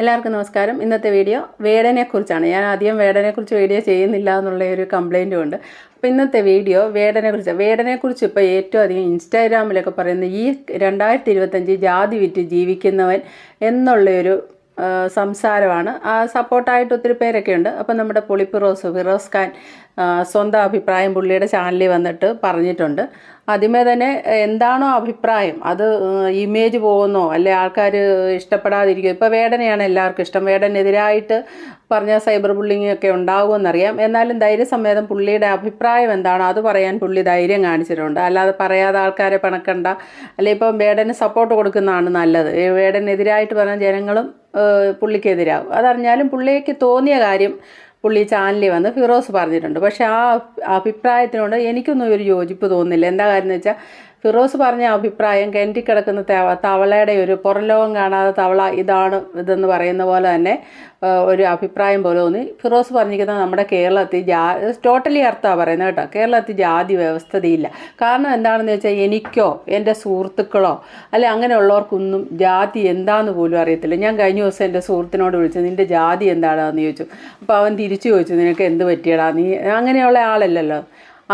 എല്ലാവർക്കും നമസ്കാരം. ഇന്നത്തെ വീഡിയോ വേടനെക്കുറിച്ചാണ്. ഞാൻ ആദ്യം വേടനെക്കുറിച്ച് വീഡിയോ ചെയ്യുന്നില്ല എന്നുള്ള ഒരു കംപ്ലൈൻറ്റും ഉണ്ട്. അപ്പോൾ ഇന്നത്തെ വീഡിയോ വേടനെക്കുറിച്ച് ഇപ്പോൾ ഏറ്റവും അധികം ഇൻസ്റ്റാഗ്രാമിലൊക്കെ പറയുന്നത് ഈ 2025 ജാതി വിറ്റ് ജീവിക്കുന്നവൻ എന്നുള്ളൊരു സംസാരമാണ്. സപ്പോർട്ടായിട്ട് ഒത്തിരി പേരൊക്കെ ഉണ്ട്. അപ്പം നമ്മുടെ ഫിറോസ് ഖാൻ സ്വന്തം അഭിപ്രായം പുള്ളിയുടെ ചാനലിൽ വന്നിട്ട് പറഞ്ഞിട്ടുണ്ട്. ആദ്യമേ തന്നെ എന്താണോ അഭിപ്രായം അത് ഇമേജ് പോകുന്നോ അല്ലെ ആൾക്കാർ ഇഷ്ടപ്പെടാതിരിക്കും. ഇപ്പോൾ വേടനെയാണ് എല്ലാവർക്കും ഇഷ്ടം. വേടനെതിരായിട്ട് പറഞ്ഞ സൈബർ ബുള്ളിങ് ഒക്കെ ഉണ്ടാകുമെന്നറിയാം. എന്നാലും ധൈര്യസമേതം പുള്ളിയുടെ അഭിപ്രായം എന്താണോ അത് പറയാൻ പുള്ളി ധൈര്യം കാണിച്ചിട്ടുണ്ട്. അല്ലാതെ പറയാതെ ആൾക്കാരെ പിണക്കണ്ട. അല്ലെ ഇപ്പം വേടന് സപ്പോർട്ട് കൊടുക്കുന്നതാണ് നല്ലത്. വേടനെതിരായിട്ട് പറഞ്ഞ ജനങ്ങളും പുള്ളിക്കെതിരാകും. അതറിഞ്ഞാലും പുള്ളിക്ക് തോന്നിയ കാര്യം പുള്ളി ചാനലിൽ വന്ന് ഫിറോസ് പറഞ്ഞിട്ടുണ്ട്. പക്ഷെ ആ അഭിപ്രായത്തിനോട് എനിക്കൊന്നും ഒരു യോജിപ്പ് തോന്നുന്നില്ല. എന്താ കാര്യം എന്ന് വെച്ചാൽ ഫിറോസ് പറഞ്ഞ അഭിപ്രായം കിണറ്റി കിടക്കുന്ന തവളയുടെ ഒരു പുറംലോകം കാണാതെ തവള ഇതെന്ന് പറയുന്ന പോലെ തന്നെ ഒരു അഭിപ്രായം പോലെ തോന്നി. ഫിറോസ് പറഞ്ഞിരിക്കുന്നത് നമ്മുടെ കേരളത്തിൽ ടോട്ടലി അർത്ഥമാണ് പറയുന്നത് കേട്ടോ. കേരളത്തിൽ ജാതി വ്യവസ്ഥതയില്ല. കാരണം എന്താണെന്ന് വെച്ചാൽ എനിക്കോ എൻ്റെ സുഹൃത്തുക്കളോ അല്ലെ അങ്ങനെയുള്ളവർക്കൊന്നും ജാതി എന്താണെന്ന് പോലും അറിയത്തില്ല. ഞാൻ കഴിഞ്ഞ ദിവസം എൻ്റെ സുഹൃത്തിനോട് വിളിച്ചു, നിൻ്റെ ജാതി എന്താണെന്ന് ചോദിച്ചു. അപ്പോൾ അവൻ തിരിച്ചു ചോദിച്ചു, നിനക്ക് എന്ത് പറ്റിയടാ, നീ അങ്ങനെയുള്ള ആളല്ലല്ലോ.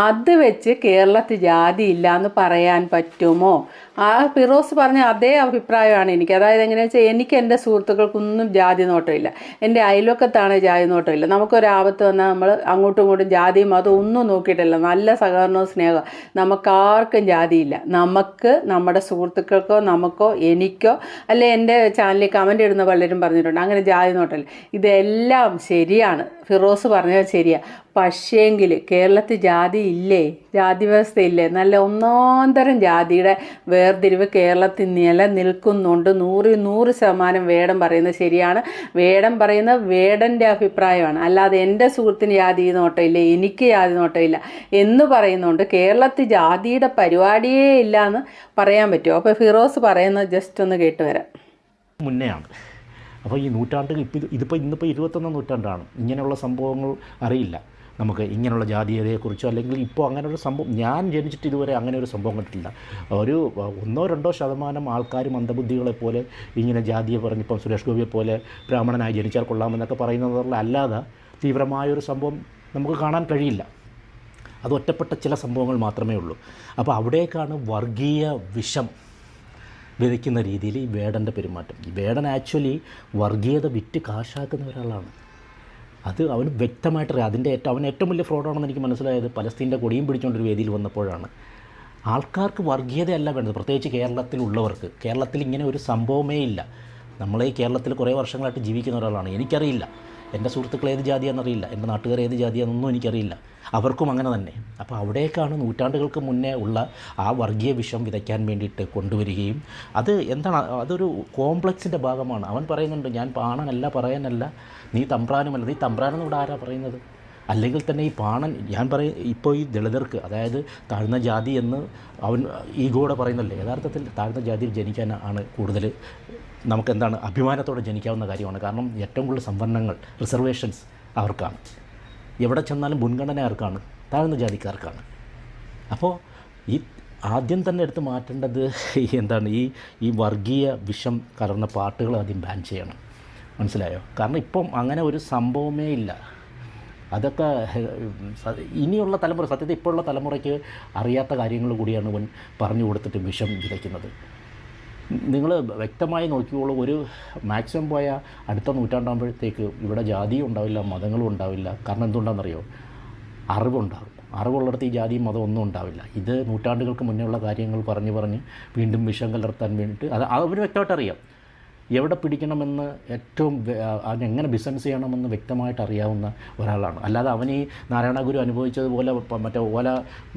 അത് വെച്ച് കേരളത്തിൽ ജാതി ഇല്ല എന്ന് പറയാൻ പറ്റുമോ? ആ ഫിറോസ് പറഞ്ഞ അതേ അഭിപ്രായമാണ് എനിക്ക്. അതായത് എങ്ങനെയാണെന്ന് വെച്ചാൽ എനിക്ക് എൻ്റെ സുഹൃത്തുക്കൾക്കൊന്നും ജാതി നോട്ടമില്ല, എൻ്റെ അയൽവക്കത്താണ് ജാതി നോട്ടമില്ല. നമുക്കൊരാപത്ത് വന്നാൽ നമ്മൾ അങ്ങോട്ടും ഇങ്ങോട്ടും ജാതിയും അതും ഒന്നും നോക്കിയിട്ടില്ല. നല്ല സഹകരണവും സ്നേഹവും. നമുക്കാർക്കും ജാതിയില്ല. നമുക്ക് നമ്മുടെ സുഹൃത്തുക്കൾക്കോ നമുക്കോ എനിക്കോ അല്ലെ എൻ്റെ ചാനലിൽ കമൻ്റ് ഇടുന്ന പലരും പറഞ്ഞിട്ടുണ്ട് അങ്ങനെ ജാതി നോട്ടമില്ല. ഇതെല്ലാം ശരിയാണ്, ഫിറോസ് പറഞ്ഞത് ശരിയാണ്. പക്ഷേങ്കിൽ കേരളത്തിൽ ജാതി ഇല്ലേ? ജാതി വ്യവസ്ഥ ഇല്ലേ? നല്ല ഒന്നാന്തരം ജാതിയുടെ വേർതിരിവ് കേരളത്തിൽ നിലനിൽക്കുന്നുണ്ട്. 100% വേടൻ പറയുന്നത് ശരിയാണ്. വേടൻ പറയുന്നത് വേടൻ്റെ അഭിപ്രായമാണ്. അല്ലാതെ എൻ്റെ സുഹൃത്തിന് ജാതി നോട്ടമില്ല, എനിക്ക് ജാതി നോട്ടമില്ല എന്ന് പറയുന്നുണ്ട്. കേരളത്തിൽ ജാതിയുടെ പരിപാടിയേ ഇല്ല എന്ന് പറയാൻ പറ്റുമോ? അപ്പോൾ ഫിറോസ് പറയുന്നത് ജസ്റ്റ് ഒന്ന് കേട്ട് വരാം. മുന്നെയാണ്. അപ്പോൾ ഈ നൂറ്റാണ്ടുകൾ ഇന്നിപ്പോൾ 21ാം നൂറ്റാണ്ടാണ്. ഇങ്ങനെയുള്ള സംഭവങ്ങൾ അറിയില്ല നമുക്ക്. ഇങ്ങനെയുള്ള ജാതീയതയെക്കുറിച്ചോ അല്ലെങ്കിൽ ഇപ്പോൾ അങ്ങനെ ഒരു സംഭവം ഞാൻ ജനിച്ചിട്ട് ഇതുവരെ അങ്ങനെ ഒരു സംഭവം കണ്ടിട്ടില്ല. ഒരു 1-2% ആൾക്കാർ മന്ദബുദ്ധികളെപ്പോലെ ഇങ്ങനെ ജാതിയെ പറഞ്ഞിപ്പം സുരേഷ് ഗോപിയെ പോലെ ബ്രാഹ്മണനായി ജനിച്ചാൽ കൊള്ളാമെന്നൊക്കെ പറയുന്നതല്ല. അല്ലാതെ തീവ്രമായൊരു സംഭവം നമുക്ക് കാണാൻ കഴിയില്ല. അത് ഒറ്റപ്പെട്ട ചില സംഭവങ്ങൾ മാത്രമേ ഉള്ളൂ. അപ്പോൾ അവിടേക്കാണ് വർഗീയ വിഷം വിതയ്ക്കുന്ന രീതിയിൽ ഈ വേടൻ്റെ പെരുമാറ്റം. ഈ വേടൻ ആക്ച്വലി വർഗീയത വിറ്റ് കാശാക്കുന്ന ഒരാളാണ്. അത് അവന് വ്യക്തമായിട്ടറിയാം. അവൻ ഏറ്റവും വലിയ ഫ്രോഡാണെന്ന് എനിക്ക് മനസ്സിലായത് പലസ്തീൻ്റെ കൊടിയും പിടിച്ചുകൊണ്ടൊരു വേദിയിൽ വന്നപ്പോഴാണ്. ആൾക്കാർക്ക് വർഗീയതയല്ല വേണ്ടത്, പ്രത്യേകിച്ച് കേരളത്തിലുള്ളവർക്ക്. കേരളത്തിൽ ഇങ്ങനെ ഒരു സംഭവമേ ഇല്ല. നമ്മളെ ഈ കേരളത്തിൽ കുറേ വർഷങ്ങളായിട്ട് ജീവിക്കുന്ന ഒരാളാണ്. എനിക്കറിയില്ല എൻ്റെ സുഹൃത്തുക്കൾ ഏത് ജാതിയാണെന്നറിയില്ല, എൻ്റെ നാട്ടുകാർ ഏത് ജാതിയാണെന്നൊന്നും എനിക്കറിയില്ല. അവർക്കും അങ്ങനെ തന്നെ. അപ്പോൾ അവിടേക്കാണ് നൂറ്റാണ്ടുകൾക്ക് മുന്നേ ഉള്ള ആ വർഗീയ വിഷം വിതയ്ക്കാൻ വേണ്ടിയിട്ട് കൊണ്ടുവരികയും അത് എന്താണ്, അതൊരു കോംപ്ലക്സിൻ്റെ ഭാഗമാണ്. അവൻ പറയുന്നുണ്ട്, ഞാൻ പാണനല്ല, പറയാനല്ല, നീ തമ്പ്രാനുമല്ല. നീ തമ്പ്രാനെന്ന് ഇവിടെ ആരാ പറയുന്നത്? അല്ലെങ്കിൽ തന്നെ ഈ പാണൻ, ഞാൻ ഇപ്പോൾ ഈ ദളിതർക്ക്, അതായത് താഴ്ന്ന ജാതി എന്ന് അവൻ ഈഗോടെ പറയുന്നല്ലേ, യഥാർത്ഥത്തിൽ താഴ്ന്ന ജാതിയിൽ ജനിക്കാൻ ആണ് കൂടുതൽ നമുക്കെന്താണ് അഭിമാനത്തോടെ ജനിക്കാവുന്ന കാര്യമാണ്. കാരണം ഏറ്റവും കൂടുതൽ സംവരണങ്ങൾ, റിസർവേഷൻസ് അവർക്കാണ്. എവിടെ ചെന്നാലും മുൻഗണന ആർക്കാണ്? താഴ്ന്ന ജാതിക്കാർക്കാണ്. അപ്പോൾ ഈ ആദ്യം തന്നെ എടുത്ത് മാറ്റേണ്ടത് എന്താണ്, ഈ വർഗീയ വിഷം കലർന്ന പാട്ടുകൾ ആദ്യം ബാൻ ചെയ്യണം. മനസ്സിലായോ? കാരണം ഇപ്പം അങ്ങനെ ഒരു സംഭവമേ ഇല്ല. അതൊക്കെ ഇനിയുള്ള തലമുറ, സത്യത്തിൽ ഇപ്പോഴുള്ള തലമുറയ്ക്ക് അറിയാത്ത കാര്യങ്ങൾ കൂടിയാണ് ഇവൻ പറഞ്ഞു കൊടുത്തിട്ട് വിഷം വിതയ്ക്കുന്നത്. നിങ്ങൾ വ്യക്തമായി നോക്കിയോളൂ. ഒരു മാക്സിമം പോയ അടുത്ത നൂറ്റാണ്ടാകുമ്പോഴത്തേക്ക് ഇവിടെ ജാതിയും ഉണ്ടാവില്ല, മതങ്ങളും ഉണ്ടാവില്ല. കാരണം എന്തുകൊണ്ടാണെന്നറിയോ? അറിവുണ്ടാകും. അറിവുള്ളിടത്ത് ഈ ജാതിയും മതം ഒന്നും ഉണ്ടാവില്ല. ഇത് നൂറ്റാണ്ടുകൾക്ക് മുന്നേ ഉള്ള കാര്യങ്ങൾ പറഞ്ഞ് വീണ്ടും വിഷം കലർത്താൻ വേണ്ടിയിട്ട് അവന് വ്യക്തമായിട്ട് അറിയാം. എവിടെ പിടിക്കണമെന്ന് ഏറ്റവും അതിനെങ്ങനെ ബിസിനസ് ചെയ്യണമെന്ന് വ്യക്തമായിട്ട് അറിയാവുന്ന ഒരാളാണ്. അല്ലാതെ അവൻ ഈ നാരായണ ഗുരു അനുഭവിച്ചതുപോലെ മറ്റേ ഓല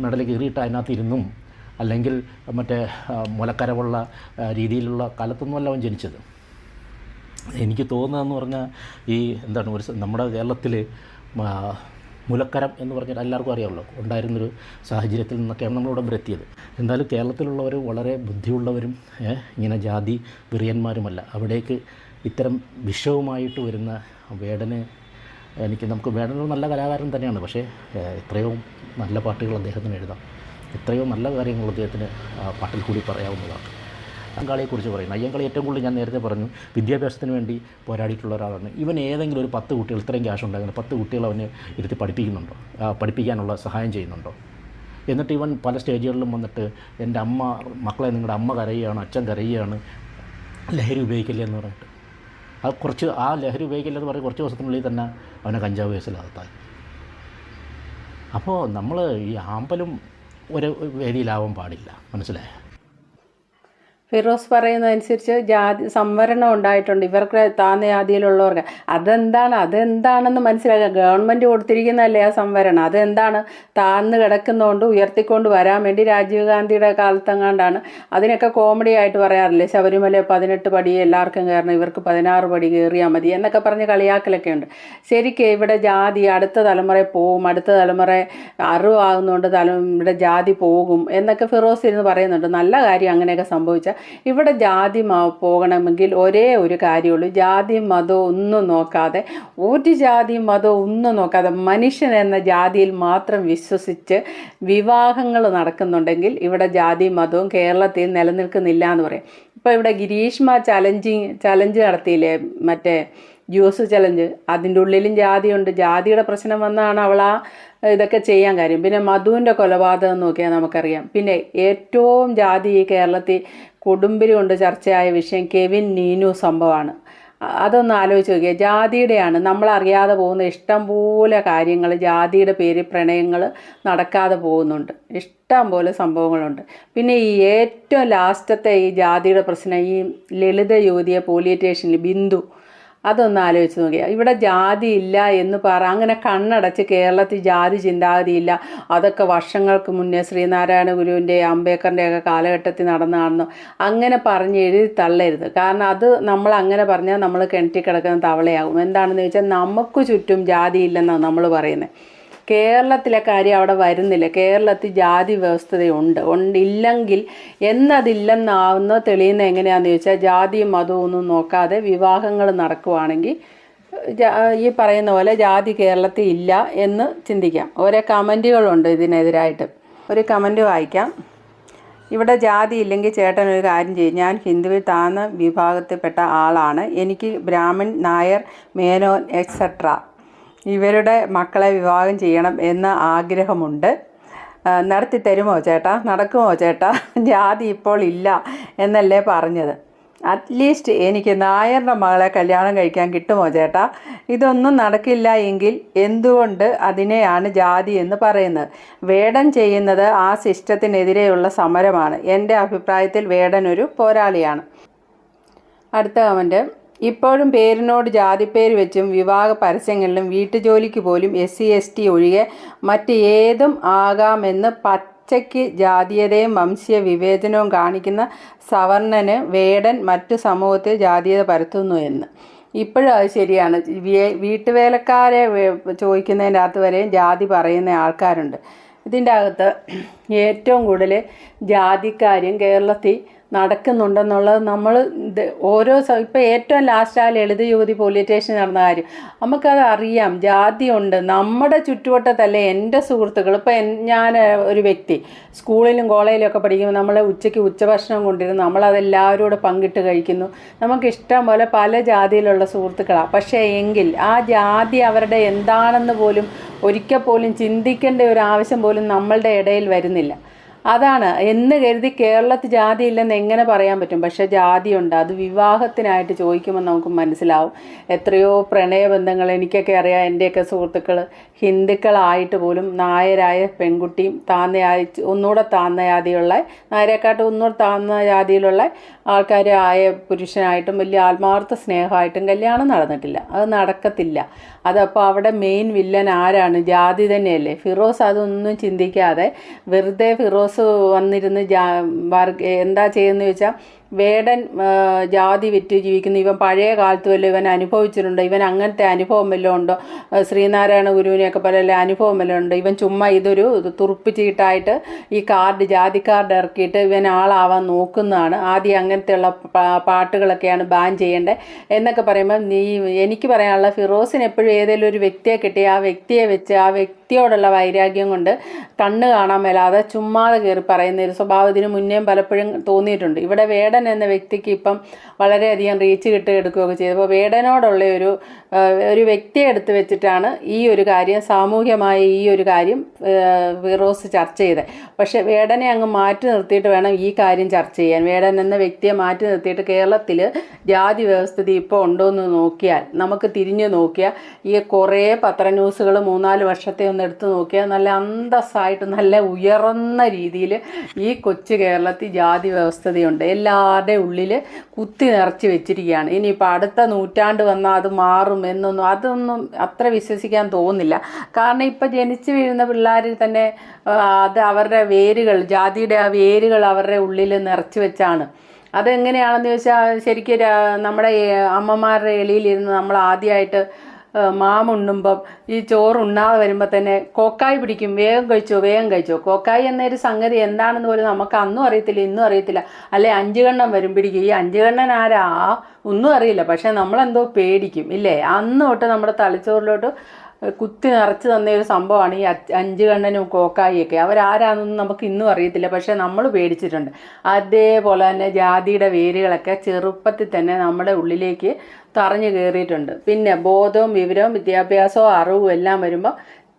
മെഡൽ കീറിയിട്ട് അതിനകത്ത് ഇരുന്നും അല്ലെങ്കിൽ മറ്റേ മുലക്കരവുള്ള രീതിയിലുള്ള കാലത്തൊന്നുമല്ല അവൻ ജനിച്ചത്. എനിക്ക് തോന്നുന്നതെന്ന് പറഞ്ഞാൽ ഈ എന്താണ്, നമ്മുടെ കേരളത്തിൽ മുലക്കരം എന്ന് പറഞ്ഞാൽ എല്ലാവർക്കും അറിയാമല്ലോ, ഉണ്ടായിരുന്നൊരു സാഹചര്യത്തിൽ നിന്നൊക്കെയാണ് നമ്മളിവിടെ വരെ എത്തിയത്. എന്തായാലും കേരളത്തിലുള്ളവർ വളരെ ബുദ്ധിയുള്ളവരും ഇങ്ങനെ ജാതി വെറിയന്മാരുമല്ല. അവിടേക്ക് ഇത്തരം വിഷവുമായിട്ട് വരുന്ന വേടന്, നമുക്ക് വേടനൊരു നല്ല കലാകാരൻ തന്നെയാണ്. പക്ഷേ എത്രയോ നല്ല പാട്ടുകൾ അദ്ദേഹത്തിന് എഴുതാം, എത്രയോ നല്ല കാര്യങ്ങൾ അദ്ദേഹത്തിന് പാട്ടിൽ കൂടി പറയാവുന്നതാണ്. അയ്യങ്കാളിയെക്കുറിച്ച് പറയുന്നത്. അയ്യങ്കാളി ഏറ്റവും കൂടുതൽ ഞാൻ നേരത്തെ പറഞ്ഞു വിദ്യാഭ്യാസത്തിന് വേണ്ടി പോരാടിയിട്ടുള്ള ഒരാളാണ്. ഇവൻ ഏതെങ്കിലും ഒരു 10 കുട്ടികൾ, ഇത്രയും ക്യാഷ് ഉണ്ടാകുന്ന 10 കുട്ടികൾ അവന് ഇരുത്തി പഠിപ്പിക്കുന്നുണ്ടോ? പഠിപ്പിക്കാനുള്ള സഹായം ചെയ്യുന്നുണ്ടോ? എന്നിട്ട് ഇവൻ പല സ്റ്റേജുകളിലും വന്നിട്ട് എൻ്റെ അമ്മ, മക്കളെ നിങ്ങളുടെ അമ്മ കരയുകയാണ്, അച്ഛൻ കരയുകയാണ്, ലഹരി ഉപയോഗിക്കില്ല എന്ന് പറഞ്ഞിട്ട് ആ ലഹരി ഉപയോഗിക്കില്ല എന്ന് പറഞ്ഞ് കുറച്ച് ദിവസത്തിനുള്ളിൽ തന്നെ അവനെ കഞ്ചാവ് കേസിലകത്തായി. അപ്പോൾ നമ്മൾ ഈ ആമ്പലും ഒരു വേദിയിലാവാൻ പാടില്ല, മനസ്സിലായോ? ഫിറോസ് പറയുന്നതനുസരിച്ച് സംവരണം ഉണ്ടായിട്ടുണ്ട് ഇവർക്ക് താഴ്ന്ന ജാതിയിലുള്ളവർക്ക്. അതെന്താണെന്ന് മനസ്സിലാക്കുക. ഗവൺമെൻറ് കൊടുത്തിരിക്കുന്നതല്ലേ ആ സംവരണം. അതെന്താണ്? താഴ്ന്ന് കിടക്കുന്നതുകൊണ്ട് ഉയർത്തിക്കൊണ്ട് വരാൻ വേണ്ടി രാജീവ് ഗാന്ധിയുടെ കാലത്തെങ്ങാണ്ടാണ്. അതിനൊക്കെ കോമഡി ആയിട്ട് പറയാറില്ലേ, ശബരിമല 18 പടി എല്ലാവർക്കും കയറണം, ഇവർക്ക് 16 പടി കയറിയാൽ മതി എന്നൊക്കെ പറഞ്ഞ് കളിയാക്കലൊക്കെ ഉണ്ട്. ശരിക്കും ഇവിടെ ജാതി അടുത്ത തലമുറയിൽ പോവും, അടുത്ത തലമുറ അറിവാകുന്നതുകൊണ്ട് ഇവിടെ ജാതി പോകും എന്നൊക്കെ ഫിറോസ് ഇരുന്ന് പറയുന്നുണ്ട്. നല്ല കാര്യം അങ്ങനെയൊക്കെ സംഭവിച്ചാൽ. ഇവിടെ ജാതി പോകണമെങ്കിൽ ഒരേ ഒരു കാര്യമുള്ളൂ, ജാതി മതവും ഒന്നും നോക്കാതെ, ഒരു ജാതി മതവും ഒന്നും നോക്കാതെ മനുഷ്യൻ എന്ന ജാതിയിൽ മാത്രം വിശ്വസിച്ച് വിവാഹങ്ങൾ നടക്കുന്നുണ്ടെങ്കിൽ ഇവിടെ ജാതി മതവും കേരളത്തിൽ നിലനിൽക്കുന്നില്ല എന്ന് പറയും. ഇപ്പോൾ ഇവിടെ ഗിരീഷ്മ ചലഞ്ച് നടത്തിയില്ലേ, മറ്റേ ജ്യൂസ് ചലഞ്ച്, അതിൻ്റെ ഉള്ളിലും ജാതിയുണ്ട്. ജാതിയുടെ പ്രശ്നം വന്നാണ് അവൾ ഇതൊക്കെ ചെയ്യാൻ കാര്യം. പിന്നെ മധുവിൻ്റെ കൊലപാതകം നോക്കിയാൽ നമുക്കറിയാം. പിന്നെ ഏറ്റവും ജാതി ഈ കേരളത്തിൽ കൊടുമ്പിരി കൊണ്ട് ചർച്ചയായ വിഷയം കെവിൻ നീനു സംഭവമാണ്. അതൊന്ന് ആലോചിച്ച് നോക്കിയാൽ ജാതിയുടെയാണ്. നമ്മളറിയാതെ പോകുന്ന ഇഷ്ടം പോലെ കാര്യങ്ങൾ, ജാതിയുടെ പേരിൽ പ്രണയങ്ങൾ നടക്കാതെ പോകുന്നുണ്ട്, ഇഷ്ടം പോലെ സംഭവങ്ങളുണ്ട്. പിന്നെ ഈ ഏറ്റവും ലാസ്റ്റത്തെ ഈ ജാതിയുടെ പ്രശ്നം, ഈ ലളിത യുവതിയെ പോലീസ് സ്റ്റേഷനിൽ ബിന്ദു, അതൊന്ന് ആലോചിച്ച് നോക്കിയാൽ. ഇവിടെ ജാതി ഇല്ല എന്ന് അങ്ങനെ കണ്ണടച്ച് കേരളത്തിൽ ജാതി ചിന്താഗതിയില്ല, അതൊക്കെ വർഷങ്ങൾക്ക് മുന്നേ ശ്രീനാരായണ ഗുരുവിൻ്റെ അംബേദ്കറിൻ്റെയൊക്കെ കാലഘട്ടത്തിൽ നടന്നതാണെന്നോ അങ്ങനെ പറഞ്ഞ് എഴുതി തള്ളരുത്. കാരണം അത് നമ്മൾ അങ്ങനെ പറഞ്ഞാൽ നമ്മൾ കിണറ്റി കിടക്കുന്ന തവളയാകും. എന്താണെന്ന് ചോദിച്ചാൽ നമുക്ക് ചുറ്റും ജാതി ഇല്ലെന്നാണ് നമ്മൾ പറയുന്നത്. കേരളത്തിലെ കാര്യം അവിടെ വരുന്നില്ല. കേരളത്തിൽ ജാതി വ്യവസ്ഥതയുണ്ട്. ഇല്ലെങ്കിൽ എന്നതില്ലെന്നാവുന്ന തെളിയുന്ന എങ്ങനെയാണെന്ന് ചോദിച്ചാൽ ജാതിയും മതവും ഒന്നും നോക്കാതെ വിവാഹങ്ങൾ നടക്കുവാണെങ്കിൽ ഈ പറയുന്ന പോലെ ജാതി കേരളത്തിൽ ഇല്ല എന്ന് ചിന്തിക്കാം. ഓരോ കമൻറ്റുകളുണ്ട് ഇതിനെതിരായിട്ട്. ഒരു കമൻറ്റ് വായിക്കാം. ഇവിടെ ജാതി ഇല്ലെങ്കിൽ ചേട്ടൻ ഒരു കാര്യം ചെയ്യും, ഞാൻ ഹിന്ദുവിൽ താഴ്ന്ന വിഭാഗത്തിൽപ്പെട്ട ആളാണ്, എനിക്ക് ബ്രാഹ്മൺ, നായർ, മേനോൻ എക്സെട്ര ഇവരുടെ മക്കളെ വിവാഹം ചെയ്യണം എന്ന ആഗ്രഹമുണ്ട്, നടത്തി തരുമോ ചേട്ടാ, നടക്കുമോ ചേട്ടാ? ജാതി ഇപ്പോൾ ഇല്ല എന്നല്ലേ പറഞ്ഞത്, അറ്റ്ലീസ്റ്റ് എനിക്ക് നായരുടെ മകളെ കല്യാണം കഴിക്കാൻ കിട്ടുമോ ചേട്ടാ? ഇതൊന്നും നടക്കില്ല എങ്കിൽ എന്തുകൊണ്ട് അതിനെയാണ് ജാതി എന്ന് പറയുന്നത്? വേടൻ ചെയ്യുന്നത് ആ സിസ്റ്റത്തിനെതിരെയുള്ള സമരമാണ്. എൻ്റെ അഭിപ്രായത്തിൽ വേടൻ ഒരു പോരാളിയാണ്. അടുത്ത കമൻറ്റ്, ഇപ്പോഴും പേരിനോട് ജാതിപ്പേര് വെച്ചും വിവാഹ പരസ്യങ്ങളിലും വീട്ടുജോലിക്ക് പോലും SC/ST ഒഴികെ മറ്റ് ഏതും ആകാമെന്ന് പച്ചയ്ക്ക് ജാതീയതയും വംശീയ വിവേചനവും കാണിക്കുന്ന സവർണന് വേടൻ മറ്റു സമൂഹത്തിൽ ജാതീയത പരത്തുന്നു എന്ന്. ഇപ്പോഴും അത് ശരിയാണ്. വീട്ടുവേലക്കാരെ ചോദിക്കുന്നതിൻ്റെ അകത്ത് വരെയും ജാതി പറയുന്ന ആൾക്കാരുണ്ട്. ഇതിൻ്റെ അകത്ത് ഏറ്റവും കൂടുതൽ ജാതിക്കാര്യം കേരളത്തിൽ നടക്കുന്നുണ്ടെന്നുള്ളത് നമ്മൾ ഓരോ ഇപ്പോൾ ഏറ്റവും ലാസ്റ്റ് ആ ലളിത യുവതി പോലീസ് സ്റ്റേഷനിൽ നടന്ന കാര്യം നമുക്കത് അറിയാം. ജാതിയുണ്ട് നമ്മുടെ ചുറ്റുവട്ടത്തല്ലേ. എൻ്റെ സുഹൃത്തുക്കൾ, ഇപ്പോൾ ഞാൻ ഒരു വ്യക്തി സ്കൂളിലും കോളേജിലും ഒക്കെ പഠിക്കുമ്പോൾ നമ്മൾ ഉച്ചയ്ക്ക് ഉച്ചഭക്ഷണം കൊണ്ടിരുന്നു, നമ്മളതെല്ലാവരും കൂടെ പങ്കിട്ട് കഴിക്കുന്നു. നമുക്കിഷ്ടം പോലെ പല ജാതിയിലുള്ള സുഹൃത്തുക്കളാണ്. പക്ഷേ എങ്കിൽ ആ ജാതി അവരുടെ എന്താണെന്ന് പോലും ഒരിക്കൽ പോലും ചിന്തിക്കേണ്ട ഒരു ആവശ്യം പോലും നമ്മളുടെ ഇടയിൽ വരുന്നില്ല. അതാണ് എന്ന് കരുതി കേരളത്തിൽ ജാതി ഇല്ലെന്ന് എങ്ങനെ പറയാൻ പറ്റും? പക്ഷേ ജാതിയുണ്ട്. അത് വിവാഹത്തിനായിട്ട് ചോദിക്കുമ്പോൾ നമുക്ക് മനസ്സിലാവും. എത്രയോ പ്രണയബന്ധങ്ങൾ എനിക്കൊക്കെ അറിയാം. എൻ്റെയൊക്കെ സുഹൃത്തുക്കൾ ഹിന്ദുക്കളായിട്ട് പോലും നായരായ പെൺകുട്ടിയും ഒന്നുകൂടെ താഴ്ന്ന ജാതിയുള്ള, നായരെക്കാട്ടും ഒന്നുകൂടെ താഴ്ന്ന ജാതിയിലുള്ള ആൾക്കാർ ആയ പുരുഷനായിട്ടും വലിയ ആത്മാർത്ഥ സ്നേഹമായിട്ടും കല്യാണം നടന്നിട്ടില്ല. അത് നടക്കത്തില്ല. അതപ്പോൾ അവിടെ മെയിൻ വില്ലൻ ആരാണ്? ജാതി തന്നെയല്ലേ. ഫിറോസ് അതൊന്നും ചിന്തിക്കാതെ വെറുതെ ഫിറോസ് വന്നിരുന്ന് എന്താ ചെയ്യുന്നത് ചോദിച്ചാൽ, വേടൻ ജാതി വിറ്റ് ജീവിക്കുന്നു, ഇവൻ പഴയ കാലത്ത് വല്ലതും ഇവൻ അനുഭവിച്ചിട്ടുണ്ടോ, ഇവൻ അങ്ങനത്തെ അനുഭവം വല്ലതും ഉണ്ടോ, ശ്രീനാരായണ ഗുരുവിനെയൊക്കെ പോലെ അനുഭവം വല്ലതും ഉണ്ടോ, ഇവൻ ചുമ്മാ ഇതൊരു തുറുപ്പിച്ചിട്ടായിട്ട് ഈ ജാതി കാർഡ് ഇറക്കിയിട്ട് ഇവൻ ആളാവാൻ നോക്കുന്നതാണ്, ആദ്യം അങ്ങനത്തെയുള്ള പാട്ടുകളൊക്കെയാണ് ബാൻ ചെയ്യേണ്ടത് എന്നൊക്കെ പറയുമ്പോൾ എനിക്ക് പറയാനുള്ള, ഫിറോസിന് എപ്പോഴും ഏതെങ്കിലും ഒരു വ്യക്തിയെ കിട്ടി ആ വ്യക്തിയെ വെച്ച് ആ വ്യക്തിയോടുള്ള വൈരാഗ്യം കൊണ്ട് കണ്ണ് കാണാൻ മേലാതെ ചുമ്മാതെ കയറി പറയുന്ന ഒരു സ്വഭാവം ഇതിന് മുന്നേയും പലപ്പോഴും തോന്നിയിട്ടുണ്ട്. ഇവിടെ വേടൻ വേടൻ എന്ന വ്യക്തിക്ക് ഇപ്പം വളരെയധികം റീച്ച് എടുക്കുകയൊക്കെ ചെയ്തു. അപ്പോൾ വേടനോടുള്ള ഒരു വ്യക്തിയെ എടുത്തു വെച്ചിട്ടാണ് ഈ ഒരു കാര്യം, സാമൂഹ്യമായ ഈ ഒരു കാര്യം ഫിറോസ് ചർച്ച ചെയ്തത്. പക്ഷേ വേടനെ അങ്ങ് മാറ്റി നിർത്തിയിട്ട് വേണം ഈ കാര്യം ചർച്ച ചെയ്യാൻ. വേടൻ എന്ന വ്യക്തിയെ മാറ്റി നിർത്തിയിട്ട് കേരളത്തിൽ ജാതി വ്യവസ്ഥിതി ഇപ്പോൾ ഉണ്ടോ എന്ന് നോക്കിയാൽ, നമുക്ക് തിരിഞ്ഞു നോക്കിയാൽ, ഈ കുറേ പത്രന്യൂസുകൾ 3-4 വർഷത്തെ ഒന്ന് എടുത്ത് നോക്കിയാൽ നല്ല അന്തസ്സായിട്ട് നല്ല ഉയർന്ന രീതിയിൽ ഈ കൊച്ചു കേരളത്തിൽ ജാതി വ്യവസ്ഥതയുണ്ട്. എല്ലാവരുടെയും ഉള്ളിൽ കുത്തി നിറച്ച് വെച്ചിരിക്കുകയാണ്. ഇനിയിപ്പോൾ അടുത്ത നൂറ്റാണ്ട് വന്നാൽ അത് മാറും അതൊന്നും അത്ര വിശ്വസിക്കാൻ തോന്നുന്നില്ല. കാരണം ഇപ്പം ജനിച്ചു വീഴുന്ന പിള്ളേരിൽ തന്നെ അത് അവരുടെ വേരുകൾ, ജാതിയുടെ ആ വേരുകൾ അവരുടെ ഉള്ളിൽ നിറച്ച് വെച്ചാണ്. അതെങ്ങനെയാണെന്ന് ചോദിച്ചാൽ, ശരിക്കും നമ്മുടെ അമ്മമാരുടെ എളിയിലിരുന്ന് നമ്മൾ ആദ്യമായിട്ട് മാമുണ്ണുമ്പം ഈ ചോറുണ്ണാതെ വരുമ്പോൾ തന്നെ കോക്കായി പിടിക്കും, വേഗം കഴിച്ചോ. കോക്കായി എന്നൊരു സംഗതി എന്താണെന്ന് പോലും നമുക്ക് അന്നും അറിയത്തില്ല, ഇന്നും അറിയത്തില്ല. അല്ലെ 5 കണ്ണം വരും പിടിക്കും. ഈ 5 കണ്ണൻ ആരാ ഒന്നും അറിയില്ല, പക്ഷെ നമ്മളെന്തോ പേടിക്കും ഇല്ലേ. അന്ന് തൊട്ട് നമ്മുടെ തലച്ചോറിലോട്ട് കുത്തി നിറച്ച് തന്ന ഒരു സംഭവമാണ് ഈ 5 കണ്ണനും കോക്കായിയൊക്കെ. അവരാരാണെന്നൊന്നും നമുക്ക് ഇന്നും അറിയത്തില്ല, പക്ഷെ നമ്മൾ പേടിച്ചിട്ടുണ്ട്. അതേപോലെ തന്നെ ജാതിയുടെ വേരുകളൊക്കെ ചെറുപ്പത്തിൽ തന്നെ നമ്മുടെ ഉള്ളിലേക്ക് തറഞ്ഞു കയറിയിട്ടുണ്ട്. പിന്നെ ബോധവും വിവരവും വിദ്യാഭ്യാസവും അറിവും എല്ലാം വരുമ്പോൾ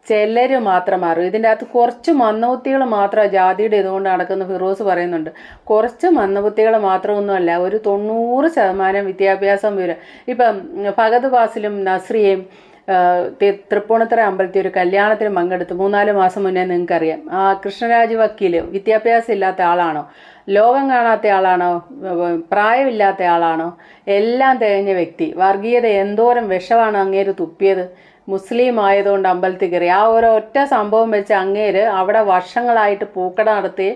ചിലർ മാത്രം മാറും. ഇതിൻ്റെ അകത്ത് കുറച്ച് മന്ദബുദ്ധികൾ മാത്രം ജാതിയുടെ ഇതുകൊണ്ട് നടക്കുന്ന ഫിറോസ് പറയുന്നുണ്ട്. കുറച്ച് മന്ദബുദ്ധികൾ മാത്രമൊന്നുമല്ല, ഒരു 90% വിദ്യാഭ്യാസം വിവരം. ഇപ്പം ഫഹദ് ഫാസിലും നസ്രിയയും തൃപ്പൂണിത്തുറ അമ്പലത്തിൽ ഒരു കല്യാണത്തിന് പങ്കെടുത്ത് 3-4 മാസം മുന്നേ നിങ്ങൾക്കറിയാം. ആ കൃഷ്ണരാജ് വക്കീല് വിദ്യാഭ്യാസം ഇല്ലാത്ത ആളാണോ, ലോകം കാണാത്ത ആളാണോ, പ്രായമില്ലാത്ത ആളാണോ, എല്ലാം തികഞ്ഞ വ്യക്തി. വർഗീയത എന്തോരം വിഷമാണ് അങ്ങേര് തുപ്പിയത്. മുസ്ലിം ആയതുകൊണ്ട് അമ്പലത്തിൽ കയറി. ആ ഒരൊറ്റ സംഭവം വെച്ച് അങ്ങേര് അവിടെ വർഷങ്ങളായിട്ട് പൂക്കട നടത്തി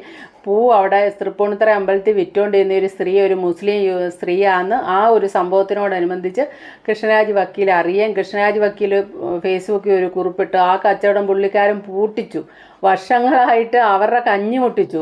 പൂ അവിടെ തൃപ്പൂണിത്തുറ അമ്പലത്തിൽ വിറ്റുകൊണ്ടിരുന്ന ഒരു സ്ത്രീ, ഒരു മുസ്ലിം സ്ത്രീയാണെന്ന് ആ ഒരു സംഭവത്തിനോടനുബന്ധിച്ച് കൃഷ്ണരാജ് വക്കീൽ അറിയാൻ. കൃഷ്ണരാജ് വക്കീൽ ഫേസ്ബുക്കിൽ ഒരു കുറിപ്പിട്ട് ആ കച്ചവടം പുള്ളിക്കാരൻ പൂട്ടിച്ചു. വർഷങ്ങളായിട്ട് അവരുടെ കഞ്ഞി മുട്ടിച്ചു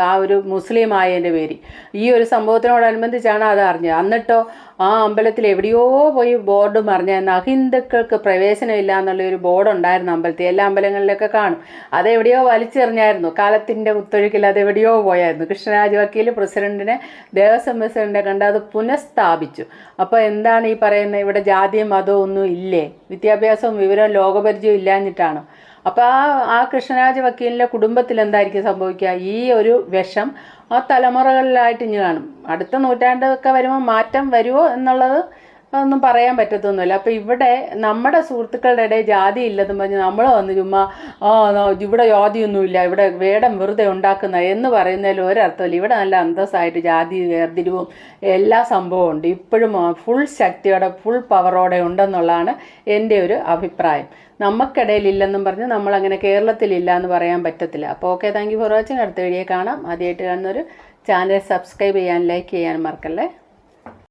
ആ ഒരു മുസ്ലിം ആയതിൻ്റെ പേര്. ഈ ഒരു സംഭവത്തിനോടനുബന്ധിച്ചാണ് അത് അറിഞ്ഞത്. എന്നിട്ടോ ആ അമ്പലത്തിൽ എവിടെയോ പോയി ബോർഡ് മറിഞ്ഞായിരുന്നു, അഹിന്ദുക്കൾക്ക് പ്രവേശനമില്ല എന്നുള്ളൊരു ബോർഡ് ഉണ്ടായിരുന്നു അമ്പലത്തിൽ. എല്ലാ അമ്പലങ്ങളിലൊക്കെ കാണും. അതെവിടെയോ വലിച്ചെറിഞ്ഞായിരുന്നു. കാലത്തിൻ്റെ കുത്തൊഴുക്കിൽ അതെവിടെയോ പോയായിരുന്നു. കൃഷ്ണരാജ് വക്കീൽ പ്രസിഡന്റിനെ, ദേവസ്വം പ്രസിഡന്റിനെ കണ്ട് അത് പുനഃസ്ഥാപിച്ചു. അപ്പോൾ എന്താണ് ഈ പറയുന്നത്, ഇവിടെ ജാതിയും മതവും ഒന്നും ഇല്ലേ, വിദ്യാഭ്യാസവും വിവരവും ലോകപരിചയവും ഇല്ലാഞ്ഞിട്ടാണ്. അപ്പോൾ ആ കൃഷ്ണരാജ് വക്കീലിൻ്റെ കുടുംബത്തിൽ എന്തായിരിക്കും സംഭവിക്കുക, ഈ ഒരു വിഷം ആ തലമുറകളിലായിട്ട് ഇനി കാണും. അടുത്ത നൂറ്റാണ്ടൊക്കെ വരുമ്പോൾ മാറ്റം വരുമോ എന്നുള്ളത് അതൊന്നും പറയാൻ പറ്റത്തൊന്നുമില്ല. അപ്പോൾ ഇവിടെ നമ്മുടെ സുഹൃത്തുക്കളുടെ ഇടയിൽ ജാതി ഇല്ലെന്ന് പറഞ്ഞ് നമ്മൾ വന്ന് ചുമ്മാ ഇവിടെ ജാതിയൊന്നുമില്ല, ഇവിടെ വേടം വെറുതെ ഉണ്ടാക്കുന്ന എന്ന് പറയുന്നതിൽ ഒരർത്ഥമില്ല. ഇവിടെ നല്ല അന്തസ്സായിട്ട് ജാതി വേർതിരിവും എല്ലാ സംഭവവും ഉണ്ട്. ഇപ്പോഴും ഫുൾ ശക്തിയോടെ ഫുൾ പവറോടെ ഉണ്ടെന്നുള്ളതാണ് എൻ്റെ ഒരു അഭിപ്രായം. നമുക്കിടയിൽ ഇല്ലെന്നും പറഞ്ഞ് നമ്മളങ്ങനെ കേരളത്തിലില്ല എന്ന് പറയാൻ പറ്റത്തില്ല. അപ്പോൾ okay, thank you for watching. അടുത്ത വീഡിയോ കാണാം. ആദ്യമായിട്ട് കാണുന്നൊരു ചാനൽ സബ്സ്ക്രൈബ് ചെയ്യാൻ, ലൈക്ക് ചെയ്യാൻ മറക്കല്ലേ.